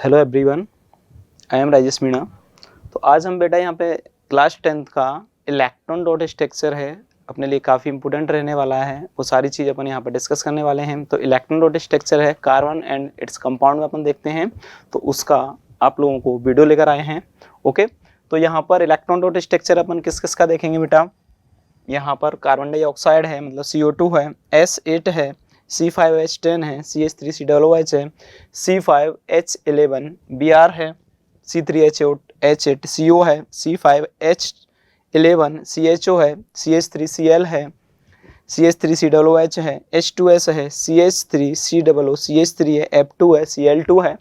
Hello everyone, I am Rajesh Meena. तो आज हम बेटा यहाँ पे क्लास 10th का इलेक्ट्रॉन डॉट स्ट्रक्चर है, अपने लिए काफ़ी इंपॉर्टेंट रहने वाला है। वो सारी चीज़ अपन यहाँ पे डिस्कस करने वाले हैं। तो इलेक्ट्रॉन डॉट स्ट्रक्चर है कार्बन एंड इट्स कंपाउंड में अपन देखते हैं, तो उसका आप लोगों को वीडियो लेकर आए हैं। ओके, तो यहाँ पर इलेक्ट्रॉन डॉट स्ट्रक्चर अपन किस किस का देखेंगे बेटा। यहाँ पर कार्बन डाइऑक्साइड है, मतलब CO2 है, S8 है, C5H10 है, CH3COOH है, C5H11 Br है, C3H8 CO है, C5H11 CHO है, CH3Cl है, CH3COOH है, H2S है, CH3COO CH3 है, F2 है, Cl2 है,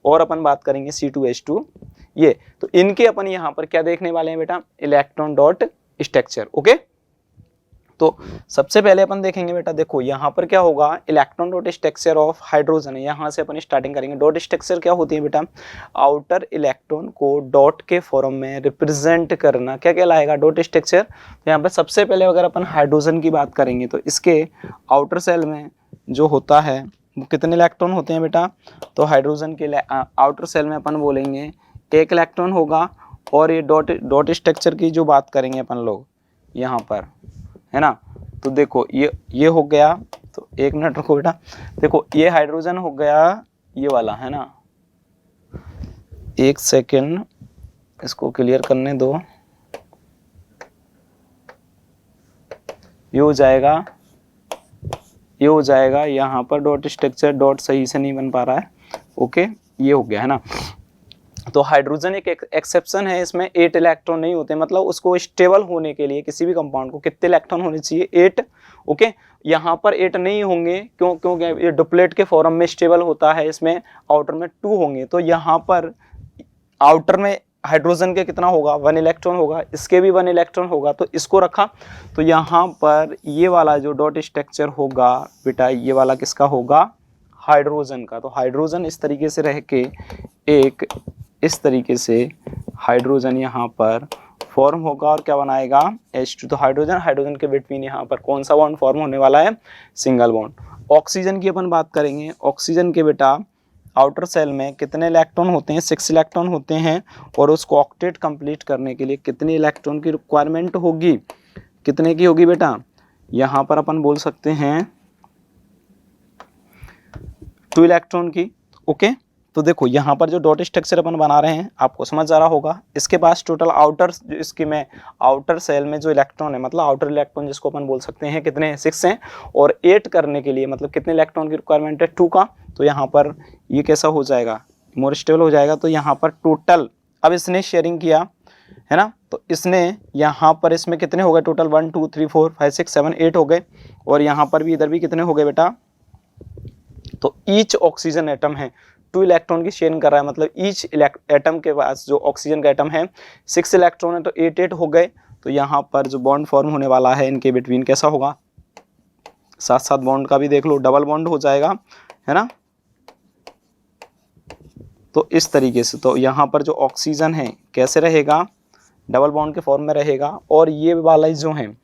और अपन बात करेंगे C2H2 ये। तो इनके अपन यहाँ पर क्या देखने वाले हैं बेटा, इलेक्ट्रॉन डॉट स्ट्रक्चर। ओके, तो सबसे पहले अपन देखेंगे बेटा, देखो यहाँ पर क्या होगा, electron dot structure of hydrogen है। यहाँ से अपन स्टार्टिंग करेंगे। डॉट स्ट्रक्चर क्या होती है बेटा, आउटर इलेक्ट्रॉन को डॉट के फॉर्म में रिप्रेजेंट करना, क्या कहलाएगा, डॉट स्ट्रक्चर। तो यहाँ पर सबसे पहले अगर अपन हाइड्रोजन की बात करेंगे तो इसके आउटर सेल में जो होता है वो कितने इलेक्ट्रॉन होते हैं बेटा। तो हाइड्रोजन के आउटर सेल में अपन बोलेंगे एक इलेक्ट्रॉन होगा। और ये डॉट स्ट्रक्चर की जो बात करेंगे अपन लोग यहाँ पर, है ना। तो देखो ये हो गया, तो एक मिनट रखो बेटा। देखो ये हाइड्रोजन हो गया, ये वाला, है ना। एक सेकेंड इसको क्लियर करने दो। ये हो जाएगा, ये हो जाएगा। यहाँ पर डॉट स्ट्रक्चर डॉट सही से नहीं बन पा रहा है। ओके, ये हो गया, है ना। तो हाइड्रोजन एक एक्सेप्शन है, इसमें 8 इलेक्ट्रॉन नहीं होते, मतलब उसको स्टेबल होने के लिए किसी भी कंपाउंड को कितने इलेक्ट्रॉन होने चाहिए, 8। ओके, यहाँ पर 8 नहीं होंगे, क्योंकि ये डुप्लेट के फॉर्म में स्टेबल होता है, इसमें आउटर में 2 होंगे। तो यहाँ पर आउटर में हाइड्रोजन के कितना होगा, 1 इलेक्ट्रॉन होगा, इसके भी 1 इलेक्ट्रॉन होगा, तो इसको रखा। तो यहाँ पर ये वाला जो डॉट स्ट्रक्चर होगा बेटा, ये वाला किसका होगा, हाइड्रोजन का। तो हाइड्रोजन इस तरीके से रह के एक इस तरीके से हाइड्रोजन यहाँ पर फॉर्म होगा और क्या बनाएगा, H2। तो हाइड्रोजन के बिटवीन यहाँ पर कौन सा बॉन्ड फॉर्म होने वाला है, सिंगल बॉन्ड। ऑक्सीजन की अपन बात करेंगे। ऑक्सीजन के बेटा आउटर सेल में कितने इलेक्ट्रॉन होते हैं, 6 इलेक्ट्रॉन होते हैं। और उसको ऑक्टेट कंप्लीट करने के लिए कितने इलेक्ट्रॉन की रिक्वायरमेंट होगी, कितने की होगी बेटा, यहाँ पर अपन बोल सकते हैं 2 इलेक्ट्रॉन की। ओके, तो देखो यहाँ पर जो डॉट स्ट्रक्चर अपन बना रहे हैं आपको समझ आ रहा होगा। इसके पास टोटल आउटर, इसके में आउटर सेल में जो इलेक्ट्रॉन है, मतलब आउटर इलेक्ट्रॉन जिसको अपन बोल सकते हैं, कितने हैं, 6 हैं। और 8 करने के लिए मतलब कितने इलेक्ट्रॉन की रिक्वायरमेंट है, 2 का। तो यहाँ पर ये कैसा हो जाएगा, मोर स्टेबल हो जाएगा। तो यहाँ पर टोटल, अब इसने शेयरिंग किया है ना, तो इसने यहाँ पर इसमें कितने हो गए टोटल, 1 2 3 4 5 6 7 8 हो गए। और यहाँ पर भी, इधर भी कितने हो गए बेटा। तो ईच ऑक्सीजन एटम है 2 इलेक्ट्रॉन की शेयरिंग कर रहा है, मतलब ईच एटम के पास जो ऑक्सीजन का एटम है 6 इलेक्ट्रॉन है, तो 8 हो गए। तो यहाँ पर जो बॉन्ड फॉर्म होने वाला है इनके बिटवीन कैसा होगा, साथ साथ बॉन्ड का भी देख लो, डबल बॉन्ड हो जाएगा, है ना। तो इस तरीके से, तो यहाँ पर जो ऑक्सीजन है कैसे रहेगा, डबल बॉन्ड के फॉर्म में रहेगा। और ये वाला जो है,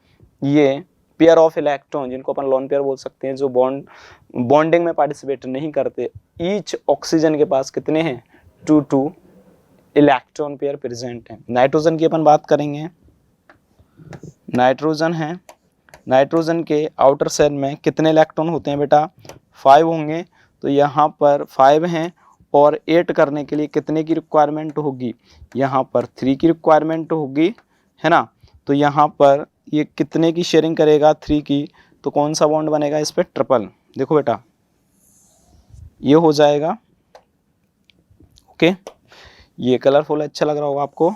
ये पेयर ऑफ इलेक्ट्रॉन जिनको अपन लोन पेयर बोल सकते हैं, जो बॉन्डिंग में पार्टिसिपेट नहीं करते, ईच ऑक्सीजन के पास कितने हैं, 2 इलेक्ट्रॉन पेयर प्रेजेंट हैं। नाइट्रोजन की अपन बात करेंगे। नाइट्रोजन है, नाइट्रोजन के आउटर सेल में कितने इलेक्ट्रॉन होते हैं बेटा, 5 होंगे। तो यहाँ पर 5 हैं, और 8 करने के लिए कितने की रिक्वायरमेंट होगी, यहाँ पर 3 की रिक्वायरमेंट होगी, है ना। तो यहाँ पर ये कितने की शेयरिंग करेगा, 3 की। तो कौन सा बॉन्ड बनेगा इस पर, ट्रिपल। देखो बेटा ये हो जाएगा। ओके, ये कलरफुल अच्छा लग रहा होगा आपको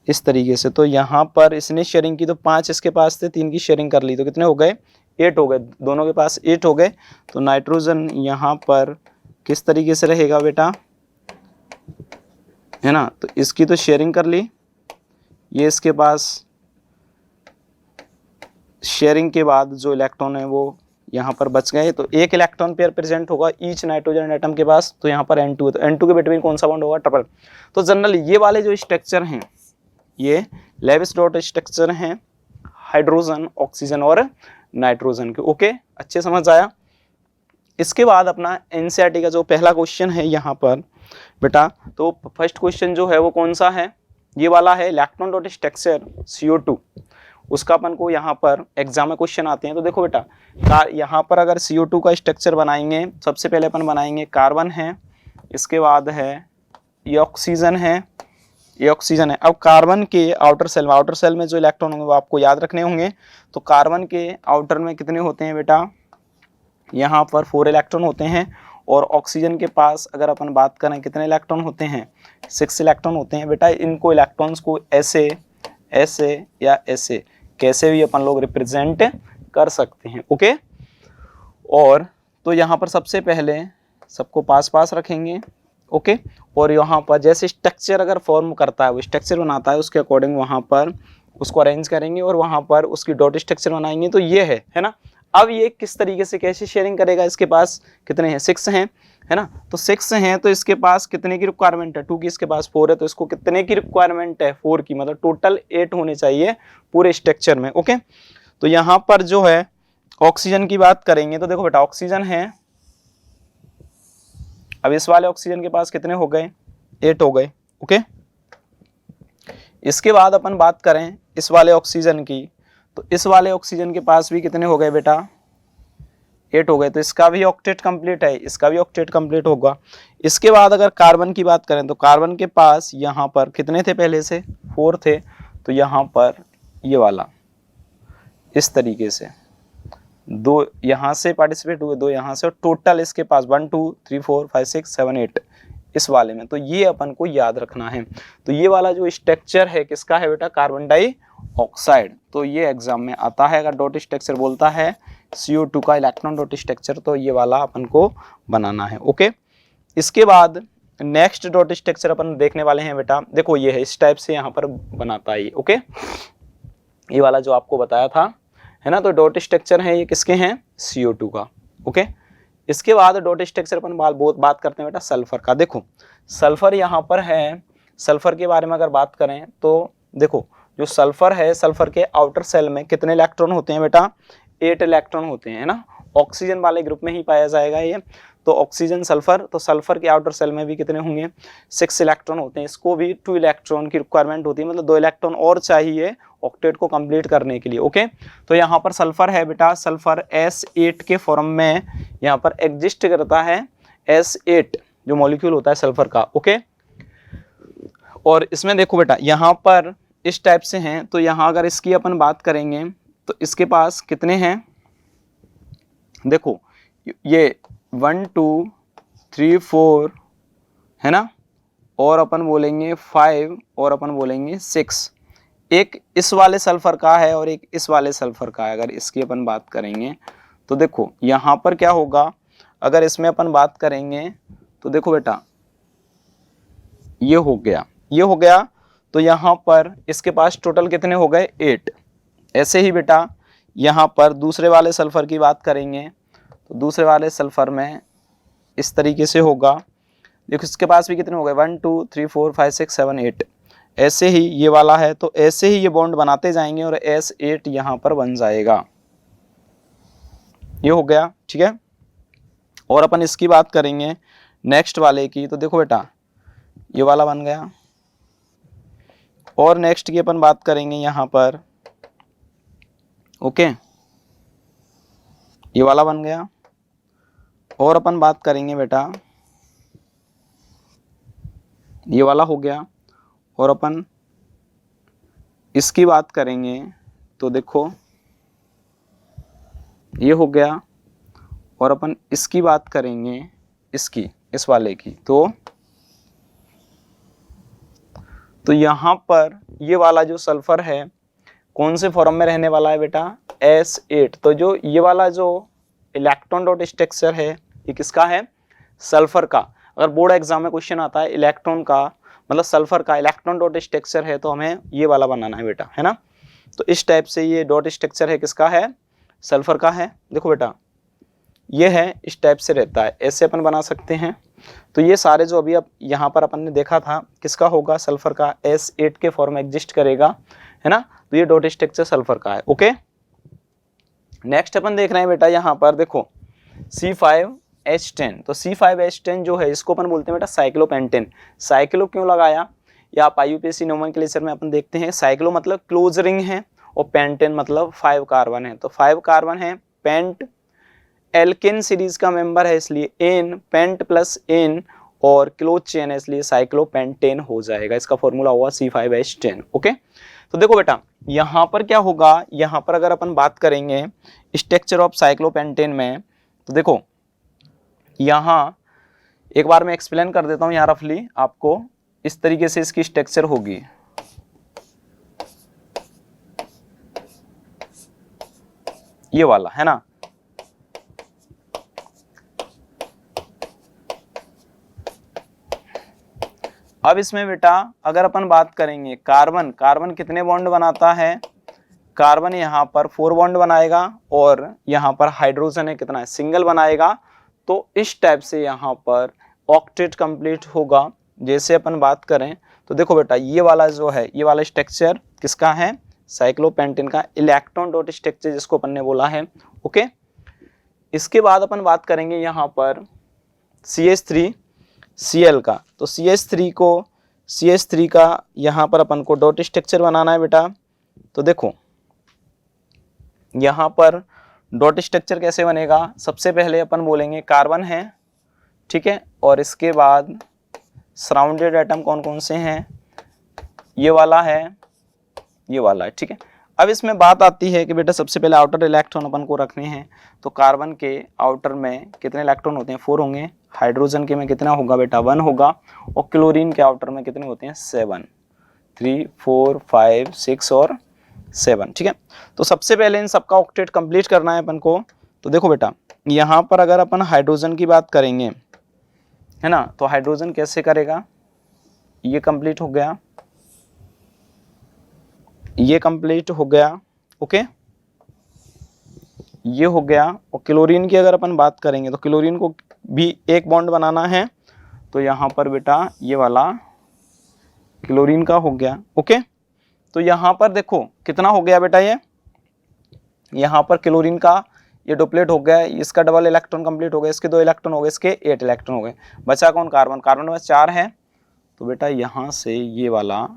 इस तरीके से। तो यहाँ पर इसने शेयरिंग की, तो 5 इसके पास थे, 3 की शेयरिंग कर ली, तो कितने हो गए, 8 हो गए, दोनों के पास 8 हो गए। तो नाइट्रोजन यहाँ पर किस तरीके से रहेगा बेटा, है ना। तो इसकी तो शेयरिंग कर ली, ये इसके पास शेयरिंग के बाद जो इलेक्ट्रॉन है वो यहाँ पर बच गए। तो 1 इलेक्ट्रॉन पेयर प्रेजेंट होगा ईच नाइट्रोजन एटम के पास। तो यहाँ पर N2 है, तो N2 के बिटवीन कौन सा बॉन्ड होगा, ट्रिपल। तो जनरली ये वाले जो स्ट्रक्चर हैं, ये लेविस डॉट स्ट्रक्चर हैं हाइड्रोजन, ऑक्सीजन और नाइट्रोजन के। ओके, अच्छे समझ आया। इसके बाद अपना एनसीईआरटी का जो पहला क्वेश्चन है यहाँ पर बेटा, तो फर्स्ट क्वेश्चन जो है वो कौन सा है, ये वाला है, इलेक्ट्रॉन डॉट स्ट्रक्चर CO2, उसका अपन को यहाँ पर एग्जाम में क्वेश्चन आते हैं। तो देखो बेटा, यहाँ पर अगर CO2 का स्ट्रक्चर बनाएंगे, सबसे पहले अपन बनाएंगे कार्बन है, इसके बाद है ये ऑक्सीजन है, ये ऑक्सीजन है। अब कार्बन के आउटर सेल में जो इलेक्ट्रॉन होंगे वो आपको याद रखने होंगे। तो कार्बन के आउटर में कितने होते हैं बेटा, यहाँ पर 4 इलेक्ट्रॉन होते हैं, और ऑक्सीजन के पास अगर अपन बात करें कितने इलेक्ट्रॉन होते हैं, 6 इलेक्ट्रॉन होते हैं। बेटा इनको इलेक्ट्रॉन्स को ऐसे ऐसे या ऐसे कैसे भी अपन लोग रिप्रेजेंट कर सकते हैं, ओके। और तो यहाँ पर सबसे पहले सबको पास पास रखेंगे, ओके। और यहाँ पर जैसे स्ट्रक्चर अगर फॉर्म करता है, वो स्ट्रक्चर बनाता है, उसके अकॉर्डिंग वहाँ पर उसको अरेंज करेंगे और वहाँ पर उसकी डॉट स्ट्रक्चर बनाएंगे। तो ये है ना। अब ये किस तरीके से कैसे शेयरिंग करेगा, इसके पास कितने हैं, 6 हैं, है ना। तो 6 हैं, तो इसके पास कितने की रिक्वायरमेंट है, 2 की, इसके पास 4 है, तो इसको कितने की रिक्वायरमेंट है, 4 की, मतलब टोटल 8 होने चाहिए पूरे स्ट्रक्चर में, ओके। तो यहाँ पर जो है ऑक्सीजन की बात करेंगे, तो देखो बेटा ऑक्सीजन है, अब इस वाले ऑक्सीजन के पास कितने हो गए, 8 हो गए, ओके। इसके बाद अपन बात करें इस वाले ऑक्सीजन की, तो इस वाले ऑक्सीजन के पास भी कितने हो गए बेटा, 8 हो गए। तो इसका भी ऑक्टेट कंप्लीट है, इसका भी ऑक्टेट कंप्लीट होगा। इसके बाद अगर कार्बन की बात करें, तो कार्बन के पास यहाँ पर कितने थे, पहले से 4 थे, तो यहाँ पर ये वाला इस तरीके से 2 यहाँ से पार्टिसिपेट हुए, 2 यहाँ से, और टोटल इसके पास 1 2 3 4 5 6 7 8 इस वाले में। तो ये अपन को याद रखना है। तो ये वाला जो स्ट्रक्चर है किसका है बेटा, कार्बन डाइऑक्साइड। तो ये एग्जाम में आता है, अगर डॉट स्ट्रक्चर बोलता है CO2 का इलेक्ट्रॉन डॉट स्ट्रक्चर, तो ये वाला अपन को बनाना है, ओके। इसके बाद नेक्स्ट डॉट स्ट्रक्चर अपन देखने वाले हैं बेटा, देखो ये है, इस टाइप से यहाँ पर बनाता है ये, ओके। ये वाला जो आपको बताया था, है ना। तो डॉट स्ट्रक्चर है ये किसके हैं, CO2 का, ओके। इसके बाद डॉट स्ट्रक्चर अपन बहुत बात करते हैं बेटा सल्फर का। देखो सल्फर यहाँ पर है, सल्फर के बारे में अगर बात करें तो देखो जो सल्फर है, सल्फर के आउटर सेल में कितने इलेक्ट्रॉन होते हैं बेटा, 8 इलेक्ट्रॉन होते हैं, है ना। ऑक्सीजन वाले ग्रुप में ही पाया जाएगा ये। तो ऑक्सीजन सल्फर, तो सल्फर के आउटर सेल में भी कितने होंगे, 6 इलेक्ट्रॉन होते हैं। इसको भी 2 इलेक्ट्रॉन की रिक्वायरमेंट होती है, मतलब 2 इलेक्ट्रॉन और चाहिए ऑक्टेट को कंप्लीट करने के लिए, ओके। तो यहाँ पर सल्फर है बेटा, सल्फर S8 के फॉर्म में यहाँ पर एग्जिस्ट करता है, S8 जो मॉलिक्यूल होता है सल्फर का, ओके। और इसमें देखो बेटा यहाँ पर इस टाइप से हैं। तो यहाँ अगर इसकी अपन बात करेंगे तो इसके पास कितने हैं, देखो ये 1 2 3 4 है ना, और अपन बोलेंगे 5 और अपन बोलेंगे 6। एक इस वाले सल्फर का है और एक इस वाले सल्फर का है। अगर इसकी अपन बात करेंगे तो देखो यहाँ पर क्या होगा, अगर इसमें अपन बात करेंगे तो देखो बेटा ये हो गया, ये हो गया। तो यहाँ पर इसके पास टोटल कितने हो गए, 8। ऐसे ही बेटा यहाँ पर दूसरे वाले सल्फर की बात करेंगे तो दूसरे वाले सल्फर में इस तरीके से होगा। देखो इसके पास भी कितने हो गए, 1 2 3 4 5 6 7 8। ऐसे ही ये वाला है, तो ऐसे ही ये बॉन्ड बनाते जाएंगे और S8 यहाँ पर बन जाएगा। ये हो गया, ठीक है। और अपन इसकी बात करेंगे नेक्स्ट वाले की, तो देखो बेटा ये वाला बन गया। और नेक्स्ट की अपन बात करेंगे यहाँ पर, ओके, ये वाला बन गया। और अपन बात करेंगे बेटा ये वाला हो गया। और अपन इसकी बात करेंगे तो देखो ये हो गया। और अपन इसकी बात करेंगे इसकी, इस वाले की, तो यहाँ पर ये वाला जो सल्फर है कौन से फॉर्म में रहने वाला है बेटा, S8। तो जो ये वाला जो इलेक्ट्रॉन डॉट स्ट्रक्चर है ये किसका है, सल्फर का। अगर बोर्ड एग्जाम में क्वेश्चन आता है इलेक्ट्रॉन का, मतलब सल्फर का इलेक्ट्रॉन डॉट स्ट्रक्चर है, तो हमें ये वाला बनाना है बेटा, है ना। तो इस टाइप से ये डॉट स्ट्रक्चर है किसका है, सल्फर का है। देखो बेटा ये है, इस टाइप से रहता है, ऐसे अपन बना सकते हैं। तो ये सारे जो अभी अब यहाँ पर अपन ने देखा था किसका होगा, सल्फर का, S8 के फॉर्म में एग्जिस्ट करेगा, है ना। तो ये डॉट स्ट्रक्चर सल्फर का है, ओके। नेक्स्ट अपन देख रहे हैं बेटा यहाँ पर देखो C5 C5H10, तो C5H10 जो है इसको अपन बोलते हैं बेटा साइक्लोपेंटेन। साइक्लो क्यों लगाया, या आप IUPAC नोमेनक्लेचर में अपन देखते हैं, साइक्लो मतलब क्लोज रिंग है और पेंटेन मतलब 5 कार्बन है, तो 5 कार्बन है, पेंट एल्केन सीरीज का मेंबर है इसलिए एन, पेंट प्लस एन और क्लोज चेन है इसलिए साइक्लोपेंटेन हो जाएगा, इसका फॉर्मूला होगा C5H10। ओके, तो देखो बेटा यहाँ पर क्या होगा, यहाँ पर अगर अपन बात करेंगे स्ट्रक्चर ऑफ साइक्लोपेंटेन में, तो देखो यहाँ एक बार मैं एक्सप्लेन कर देता हूँ यहाँ रफली आपको, इस तरीके से इसकी स्ट्रक्चर होगी। ये वाला है ना, अब इसमें बेटा अगर अपन बात करेंगे कार्बन, कार्बन कितने बॉन्ड बनाता है, कार्बन यहाँ पर 4 बॉन्ड बनाएगा और यहाँ पर हाइड्रोजन है कितना है, सिंगल बनाएगा, तो इस टाइप से यहाँ पर ऑक्टेट कंप्लीट होगा। जैसे अपन बात करें तो देखो बेटा ये वाला जो है, ये वाला स्ट्रक्चर किसका है, साइक्लोपेंटेन का, इलेक्ट्रॉन डॉट स्ट्रक्चर जिसको अपन ने बोला है। ओके, इसके बाद अपन बात करेंगे यहाँ पर CH3Cl का, तो CH3 का यहाँ पर अपन को डॉट स्ट्रक्चर बनाना है बेटा। तो देखो यहाँ पर डॉट स्ट्रक्चर कैसे बनेगा, सबसे पहले अपन बोलेंगे कार्बन है, ठीक है, और इसके बाद सराउंडेड एटम कौन कौन से हैं, ये वाला है, ये वाला है, ठीक है। अब इसमें बात आती है कि बेटा सबसे पहले आउटर इलेक्ट्रॉन अपन को रखने हैं, तो कार्बन के आउटर में कितने इलेक्ट्रॉन होते हैं, 4 होंगे, हाइड्रोजन के में कितना होगा बेटा 1 होगा, और क्लोरीन के आउटर में कितने होते हैं 7, 3 4 5 6 और 7, ठीक है। तो सबसे पहले इन सबका ऑक्टेट कंप्लीट करना है अपन को। तो देखो बेटा यहाँ पर अगर अपन हाइड्रोजन की बात करेंगे, है ना, तो हाइड्रोजन कैसे करेगा, ये कंप्लीट हो गया, ये कंप्लीट हो गया, ओके, ये हो गया। और क्लोरीन की अगर अपन बात करेंगे तो क्लोरीन को भी एक बॉन्ड बनाना है, तो यहाँ पर बेटा ये वाला क्लोरीन का हो गया। ओके, तो यहाँ पर देखो कितना हो गया बेटा, ये यहाँ पर क्लोरीन का ये डुप्लेट हो गया, इसका डबल इलेक्ट्रॉन कंप्लीट हो गया, इसके 2 इलेक्ट्रॉन हो गए, इसके 8 इलेक्ट्रॉन हो गए, बचा कौन, कार्बन, कार्बन में 4 है, तो बेटा यहाँ से ये वाला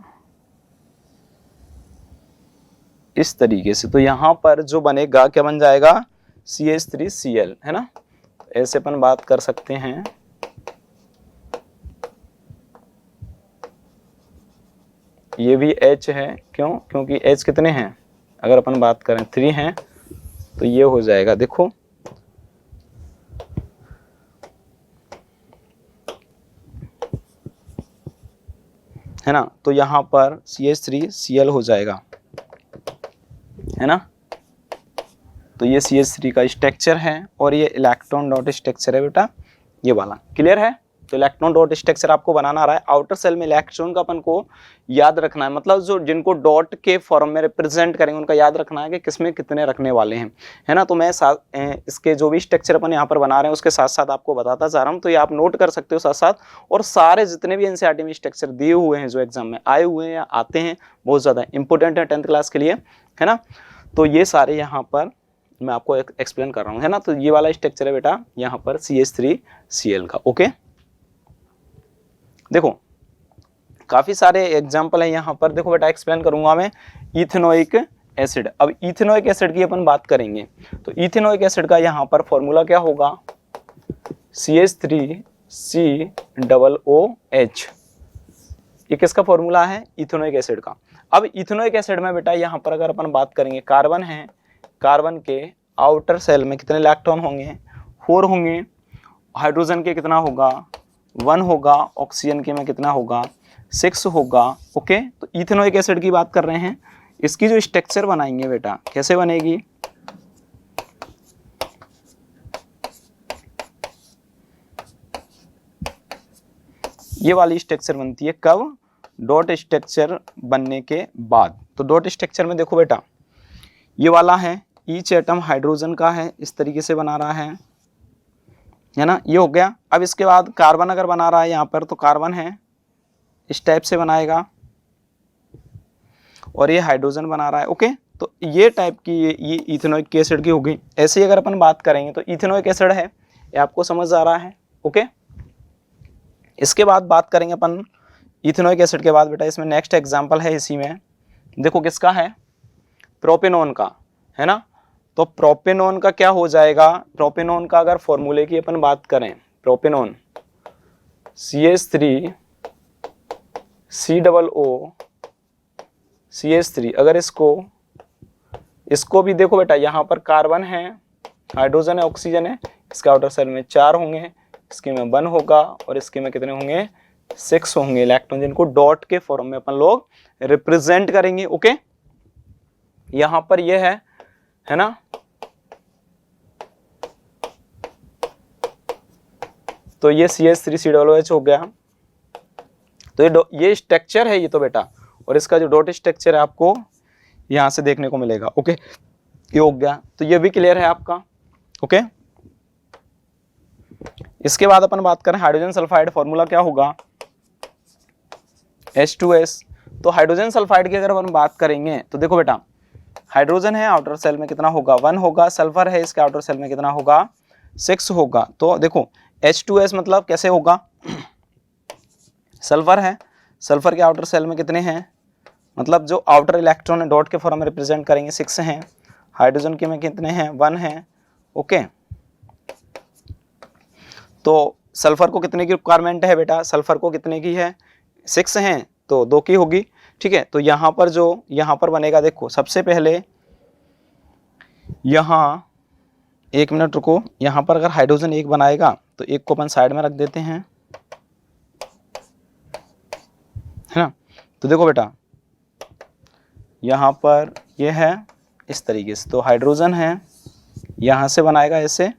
इस तरीके से, तो यहाँ पर जो बनेगा क्या बन जाएगा CH3Cl, है ना, ऐसे अपन बात कर सकते हैं। ये भी H है, क्यों, क्योंकि H कितने हैं, अगर अपन बात करें 3 हैं, तो ये हो जाएगा, देखो है ना, तो यहाँ पर CH3Cl हो जाएगा, है ना, तो ये CH3 का स्ट्रक्चर है और ये इलेक्ट्रॉन डॉट स्ट्रक्चर है बेटा, ये वाला क्लियर है। तो इलेक्ट्रॉन डॉट स्ट्रक्चर आपको बनाना रहा है, आउटर सेल में इलेक्ट्रॉन का अपन को याद रखना है, मतलब जो जिनको डॉट के फॉर्म में रिप्रेजेंट करेंगे उनका याद रखना है कि किसमें कितने रखने वाले हैं, है ना। तो मैं इसके जो भी स्ट्रक्चर अपन यहाँ पर बना रहे हैं उसके साथ साथ आपको बताता जा रहा हूँ, तो ये आप नोट कर सकते हो साथ साथ। और सारे जितने भी NCERT में स्ट्रक्चर दिए हुए हैं जो एग्जाम में आए हुए हैं या आते हैं, बहुत ज़्यादा इंपॉर्टेंट है 10th क्लास के लिए, है ना, तो ये सारे यहाँ पर मैं आपको एक्सप्लेन कर रहा हूँ, है ना। तो ये वाला स्ट्रक्चर है बेटा यहाँ पर CH3Cl का। ओके, देखो काफी सारे एग्जाम्पल है यहाँ पर, देखो बेटा एक्सप्लेन करूंगा मैं। इथेनोइक एसिड, अब इथेनोइक एसिड की अपन बात करेंगे, तो इथेनोइक एसिड का यहाँ पर फॉर्मूला क्या होगा, CH3COOH, ये किसका फॉर्मूला है, इथेनोइक एसिड का। अब इथेनोइक एसिड में बेटा यहाँ पर अगर अपन बात करेंगे, कार्बन है, कार्बन के आउटर सेल में कितने इलेक्ट्रॉन होंगे, 4 होंगे, हाइड्रोजन के कितना होगा 1 होगा, ऑक्सीजन के में कितना होगा 6 होगा। ओके, तो इथेनोइक एसिड की बात कर रहे हैं, इसकी जो स्ट्रक्चर बनाएंगे बेटा कैसे बनेगी, ये वाली स्ट्रक्चर बनती है कब, डॉट स्ट्रक्चर बनने के बाद। तो डॉट स्ट्रक्चर में देखो बेटा ये वाला है, ईच एटम हाइड्रोजन का है, इस तरीके से बना रहा है ना, ये हो गया। अब इसके बाद कार्बन अगर बना रहा है यहाँ पर, तो कार्बन है इस टाइप से बनाएगा, और ये हाइड्रोजन बना रहा है। ओके, तो ये टाइप की ये इथेनोइक एसिड की होगी। ऐसे ही अगर अपन बात करेंगे तो इथेनोइक एसिड है, ये आपको समझ आ रहा है? ओके, इसके बाद बात करेंगे अपन इथेनोइक एसिड के बाद बेटा। इसमें नेक्स्ट एग्जांपल है इसी में, देखो किसका है, प्रोपेनॉन का, है ना। तो प्रोपेनॉन का क्या हो जाएगा, प्रोपेनॉन का अगर फॉर्मूले की अपन बात करें, प्रोपेनॉन CH3 COO CH3, अगर इसको भी देखो बेटा, यहाँ पर कार्बन है, हाइड्रोजन है, ऑक्सीजन है, इसके आउटर सेल में 4 होंगे, इसके में 1 होगा और इसके में कितने होंगे, 6 होंगे इलेक्ट्रॉन, जिनको डॉट के फॉर्म में अपन लोग रिप्रेजेंट करेंगे। ओके, यहां पर ये है ना, तो ये CH3COOH हो गया। तो ये स्ट्रक्चर है ये तो बेटा, और इसका जो डॉट स्ट्रक्चर है आपको यहां से देखने को मिलेगा। ओके, ये हो गया, तो ये भी क्लियर है आपका। ओके, इसके बाद अपन बात करें हाइड्रोजन सल्फाइड, फॉर्मूला क्या होगा, H2S। तो हाइड्रोजन सल्फाइड की अगर अपन बात करेंगे तो देखो बेटा, हाइड्रोजन है आउटर सेल में कितना होगा, 1 होगा, सल्फर है इसके आउटर सेल में कितना होगा, 6 होगा। तो देखो H2S मतलब कैसे होगा, सल्फर है, सल्फर के आउटर सेल में कितने हैं, मतलब जो आउटर इलेक्ट्रॉन है डॉट के फॉर्म में रिप्रेजेंट करेंगे 6 हैं, हाइड्रोजन के में कितने हैं, 1 है। ओके, तो सल्फर को कितने की रिक्वायरमेंट है बेटा, सल्फर को कितने की है, 6 हैं, तो 2 की होगी। ठीक है, तो यहाँ पर जो यहाँ पर बनेगा, देखो सबसे पहले यहाँ 1 मिनट रुको, यहाँ पर अगर हाइड्रोजन 1 बनाएगा तो 1 को अपन साइड में रख देते हैं, है ना। तो देखो बेटा, यहाँ पर ये है इस तरीके से, तो हाइड्रोजन है, यहाँ से बनाएगा ऐसे,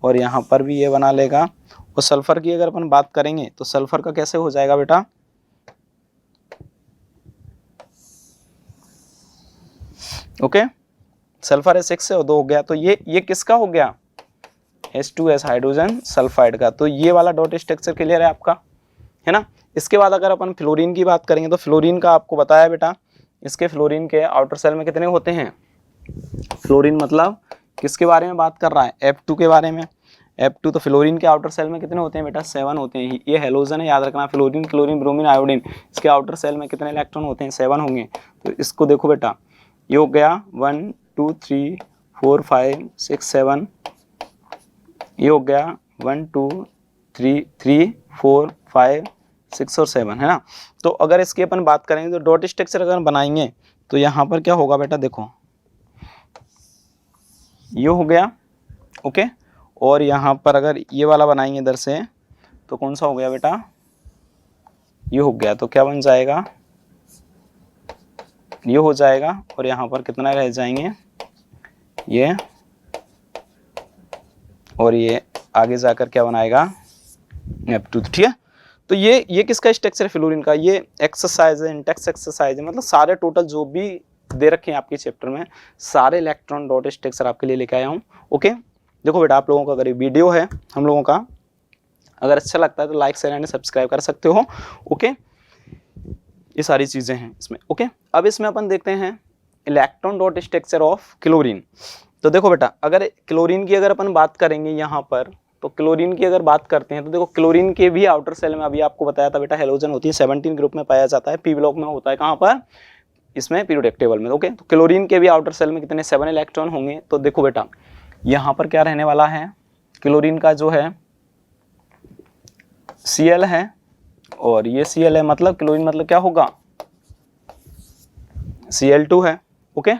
और यहाँ पर भी ये बना लेगा। और सल्फर की अगर अपन बात करेंगे तो सल्फर का कैसे हो जाएगा बेटा, ओके, सल्फर है 6 है और 2 हो गया, तो ये किसका हो गया, H2S हाइड्रोजन सल्फाइड का। तो ये वाला डॉट स्ट्रक्चर क्लियर है आपका, है ना। इसके बाद अगर अपन फ्लोरीन की बात करेंगे तो फ्लोरीन का आपको बताया बेटा, इसके फ्लोरीन के आउटर सेल में कितने होते हैं, फ्लोरीन मतलब किसके बारे में बात कर रहा है, F2 के बारे में। F2 तो फ्लोरीन के आउटर सेल में कितने होते हैं बेटा, 7 होते हैं। ये हेलोजन है, याद रखना, फ्लोरीन, क्लोरीन, ब्रोमीन, आयोडीन, इसके आउटर सेल में कितने इलेक्ट्रॉन होते हैं, 7 होंगे। तो इसको देखो बेटा, ये हो गया 1 2 3 4 5 6 7, ये हो गया 1 2 3 4 5 6 और 7, है ना। तो अगर इसकी अपन बात करेंगे तो डॉट स्ट्रक्चर अगर बनाएंगे तो यहाँ पर क्या होगा बेटा, देखो ये हो गया। ओके, और यहाँ पर अगर ये वाला बनाएंगे इधर से तो कौन सा हो गया बेटा, ये हो गया। तो क्या बन जाएगा, ये हो जाएगा, और यहाँ पर कितना रह जाएंगे, ये, और ये आगे जाकर क्या बनाएगा, F2। ठीक है, तो ये किसका स्ट्रक्चर है, फ्लोरीन का। ये एक्सरसाइज है, इंटेक्स एक्सरसाइज है, मतलब सारे टोटल जो भी दे रखे हैं आपके चैप्टर में, सारे इलेक्ट्रॉन डॉट स्ट्रक्चर आपके लिए लेके आया हूँ। ओके, देखो बेटा, आप लोगों का अगर ये वीडियो है हम लोगों का अगर अच्छा लगता है तो लाइक शेयर एंड सब्सक्राइब कर सकते हो। ओके, ये सारी चीज़ें हैं इसमें। ओके, अब इसमें अपन देखते हैं electron dot structure of chlorine. तो देखो बेटा, अगर क्लोरीन की अगर अपन बात करेंगे यहाँ पर, तो क्लोरीन की अगर बात करते हैं तो देखो क्लोरीन के भी आउटर सेल में अभी आपको बताया था बेटा, हेलोजन होती है, 17 ग्रुप में पाया जाता है, पी ब्लॉक में होता है, कहाँ पर, इसमें पीरियोडिक टेबल में। ओके, तो क्लोरीन के भी आउटर सेल में कितने, 7 इलेक्ट्रॉन होंगे। तो देखो बेटा, यहाँ पर क्या रहने वाला है, क्लोरीन का जो है Cl है, और ये Cl है, मतलब क्लोरीन मतलब क्या होगा, Cl2 है। ओके,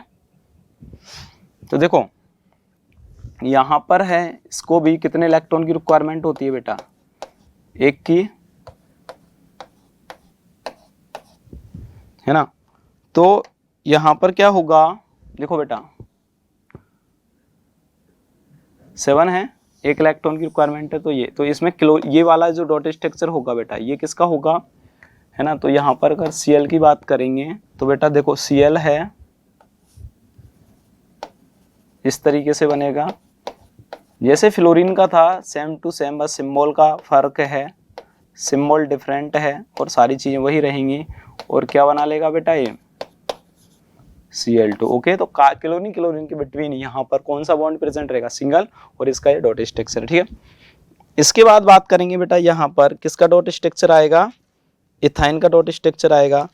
तो देखो यहाँ पर है, इसको भी कितने इलेक्ट्रॉन की रिक्वायरमेंट होती है बेटा, 1 की, है ना। तो यहाँ पर क्या होगा, देखो बेटा 7 है, 1 इलेक्ट्रॉन की रिक्वायरमेंट है। तो तो इसमें ये वाला जो डॉट स्ट्रक्चर होगा बेटा, ये किसका होगा, है ना। तो यहाँ पर अगर Cl की बात करेंगे तो बेटा देखो Cl है, इस तरीके से बनेगा जैसे फ्लोरीन का था, सेम टू सेम, बस सिंबल का फर्क है, सिंबल डिफरेंट है और सारी चीजें वही रहेंगी। और क्या बना लेगा बेटा, ये Cl2। ओके, तो क्लोरीन के बिटवीन यहाँ पर कौन सा बॉन्ड प्रेजेंट रहेगा, सिंगल, और इसका ये डॉट स्ट्रक्चर। ठीक है, इसके बाद बात करेंगे बेटा यहाँ पर किसका डॉट स्ट्रक्चर आएगा, इथाइन का डॉट स्ट्रक्चर आएगा।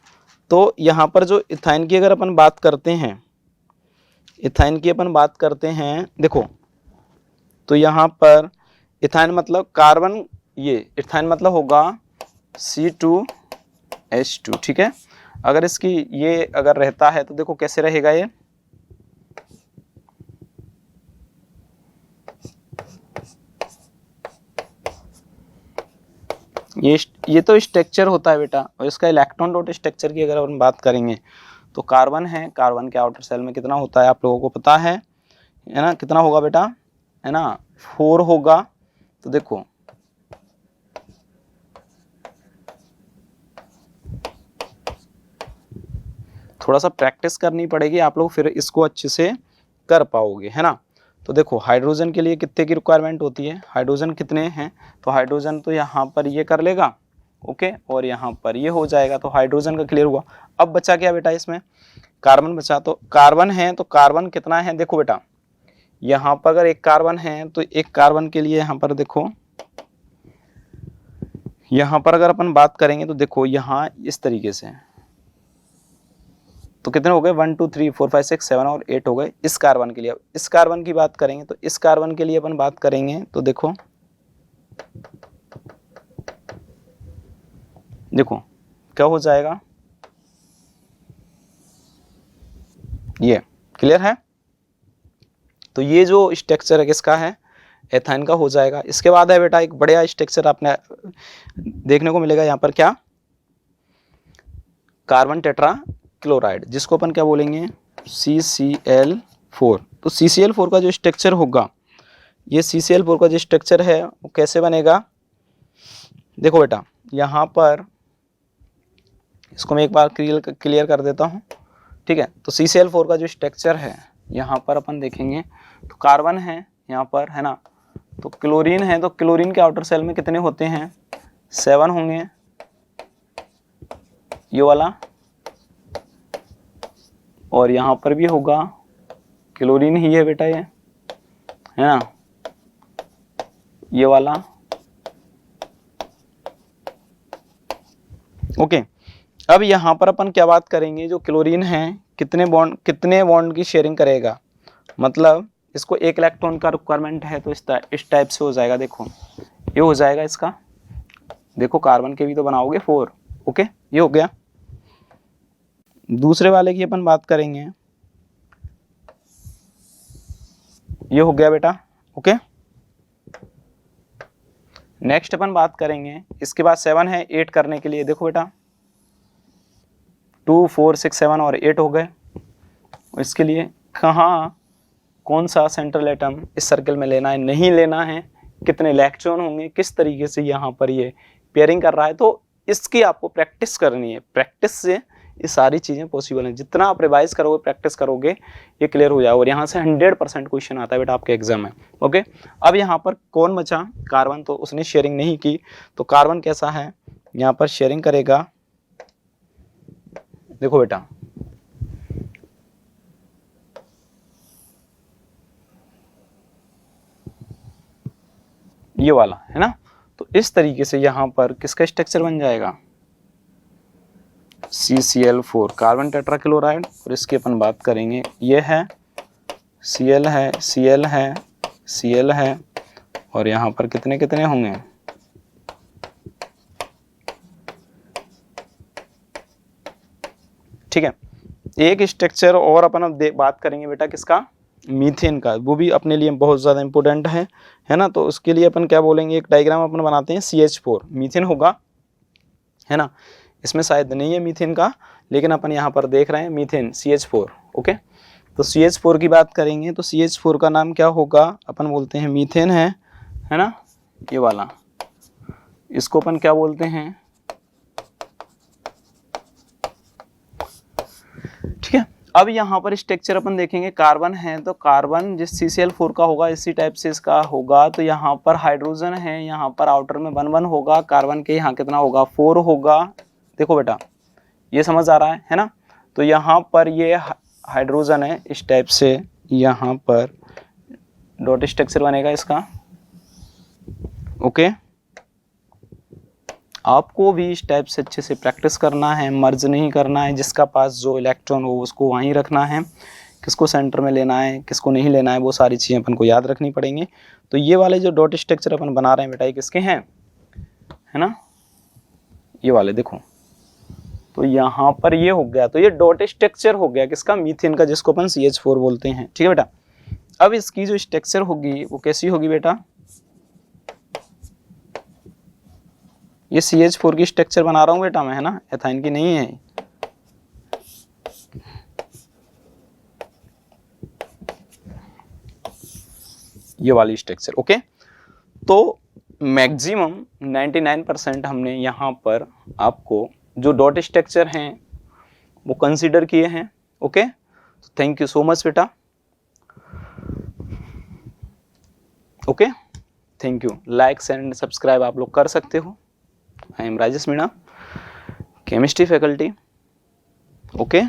तो यहाँ पर जो इथाइन की अगर अपन बात करते हैं, इथाइन की अपन बात करते हैं, देखो तो यहाँ पर इथाइन मतलब कार्बन, ये इथाइन मतलब होगा C2H2, ठीक है। अगर इसकी ये अगर रहता है तो देखो कैसे रहेगा ये तो स्ट्रक्चर होता है बेटा। और इसका इलेक्ट्रॉन डॉट स्ट्रक्चर की अगर अपन बात करेंगे तो कार्बन है, कार्बन के आउटर सेल में कितना होता है आप लोगों को पता है ना, कितना होगा बेटा, है ना 4 होगा। तो देखो थोड़ा सा प्रैक्टिस करनी पड़ेगी आप लोग, फिर इसको अच्छे से कर पाओगे, है ना। तो देखो हाइड्रोजन के लिए कितने की रिक्वायरमेंट होती है, हाइड्रोजन कितने हैं, तो हाइड्रोजन तो यहाँ पर ये कर लेगा, ओके, और यहाँ पर ये हो जाएगा। तो हाइड्रोजन का क्लियर हुआ। अब बचा क्या बेटा, इसमें कार्बन बचा। तो कार्बन है तो कार्बन कितना है, देखो बेटा यहाँ पर अगर एक कार्बन है तो एक कार्बन के लिए यहाँ पर देखो, यहाँ पर अगर अपन बात करेंगे तो देखो यहाँ इस तरीके से, तो कितने हो गए 1 2 3 4 5 6 7 और 8 हो गए इस कार्बन के लिए। अब इस कार्बन की बात करेंगे तो इस कार्बन के लिए अपन बात करेंगे तो देखो क्या हो जाएगा, ये क्लियर है। तो ये जो स्ट्रक्चर है किसका है, एथाइन का हो जाएगा। इसके बाद है बेटा एक बढ़िया स्ट्रक्चर आपने देखने को मिलेगा यहाँ पर, क्या, कार्बन टेट्रा क्लोराइड, जिसको अपन क्या बोलेंगे CCl4। तो CCl4 का जो स्ट्रक्चर होगा, ये CCl4 का जो स्ट्रक्चर है वो कैसे बनेगा, देखो बेटा यहाँ पर इसको मैं एक बार क्लियर कर देता हूँ, ठीक है। तो CCl4 का जो स्ट्रक्चर है यहाँ पर अपन देखेंगे तो कार्बन है यहाँ पर, है ना, तो क्लोरीन है, तो क्लोरीन के आउटर सेल में कितने होते हैं 7 होंगे, ये वाला, और यहाँ पर भी होगा क्लोरीन ही है बेटा ये, है ना, ये वाला, ओके। अब यहाँ पर अपन क्या बात करेंगे, जो क्लोरीन है कितने बॉन्ड की शेयरिंग करेगा, मतलब इसको एक इलेक्ट्रॉन का रिक्वायरमेंट है तो इस टाइप से हो जाएगा। देखो ये हो जाएगा इसका, देखो कार्बन के भी तो बनाओगे 4, ओके, ये हो गया। दूसरे वाले की अपन बात करेंगे, ये हो गया बेटा, ओके। नेक्स्ट अपन बात करेंगे, इसके बाद 7 है 8 करने के लिए, देखो बेटा 2 4 6 7 और 8 हो गए। इसके लिए कहाँ कौन सा सेंट्रल एटम इस सर्कल में लेना है, नहीं लेना है, कितने इलेक्ट्रॉन होंगे, किस तरीके से यहाँ पर ये पेयरिंग कर रहा है, तो इसकी आपको प्रैक्टिस करनी है। प्रैक्टिस से ये सारी चीज़ें पॉसिबल हैं, जितना आप रिवाइज करोगे प्रैक्टिस करोगे ये क्लियर हो जाएगा। और यहाँ से 100% क्वेश्चन आता है बेटा आपके एग्जाम में, ओके। अब यहाँ पर कौन बचा, कार्बन, तो उसने शेयरिंग नहीं की, तो कार्बन कैसा है, यहाँ पर शेयरिंग करेगा, देखो बेटा ये वाला, है ना। तो इस तरीके से यहाँ पर किसका स्ट्रक्चर बन जाएगा, CCl4 कार्बन टेट्राक्लोराइड। और इसकी अपन बात करेंगे, ये है Cl है, Cl है, Cl है, और यहाँ पर कितने कितने होंगे, ठीक है। एक स्ट्रक्चर और अपन अब बात करेंगे बेटा किसका, मीथेन का, वो भी अपने लिए बहुत ज़्यादा इंपॉर्टेंट है ना। तो उसके लिए अपन क्या बोलेंगे, एक डायग्राम अपन बनाते हैं, CH4 मीथेन होगा, है ना। इसमें शायद नहीं है मीथेन का, लेकिन अपन यहाँ पर देख रहे हैं मीथेन CH4, ओके। तो CH4 की बात करेंगे तो CH4 का नाम क्या होगा, अपन बोलते हैं मीथेन है ना, ये वाला, इसको अपन क्या बोलते हैं, ठीक है। अब यहाँ पर स्ट्रक्चर अपन देखेंगे, कार्बन है तो कार्बन जिस CCl4 का होगा इसी टाइप से इसका होगा। तो यहाँ पर हाइड्रोजन है, यहाँ पर आउटर में 1 1 होगा, कार्बन के यहाँ कितना होगा 4 होगा, देखो बेटा ये समझ आ रहा है ना। तो यहाँ पर ये हाइड्रोजन है, इस टाइप से यहाँ पर डॉट स्ट्रक्चर बनेगा इसका, ओके, आपको भी इस टाइप से अच्छे से प्रैक्टिस करना है, मर्ज नहीं करना है, जिसका पास जो इलेक्ट्रॉन हो उसको वहीं रखना है, किसको सेंटर में लेना है किसको नहीं लेना है, वो सारी चीज़ें अपन को याद रखनी पड़ेंगी। तो ये वाले जो डॉट स्ट्रक्चर अपन बना रहे हैं बेटा, ये किसके हैं, है ना, ये वाले देखो। तो यहाँ पर ये हो गया, तो ये डॉट स्ट्रक्चर हो गया किसका, मीथेन का, जिसको अपन CH4 बोलते हैं। ठीक है बेटा, अब इसकी जो स्ट्रक्चर होगी वो कैसी होगी बेटा, ये CH4 की स्ट्रक्चर बना रहा हूँ बेटा मैं, है ना, एथाइन की नहीं है। ये वाली स्ट्रक्चर। ओके, तो मैक्सिमम 99% हमने यहाँ पर आपको जो डॉट स्ट्रक्चर हैं वो कंसीडर किए हैं। ओके, तो थैंक यू सो मच बेटा। Okay, thank you. Like and subscribe आप लोग कर सकते हो। I am Rajesh Meena, chemistry faculty. Okay.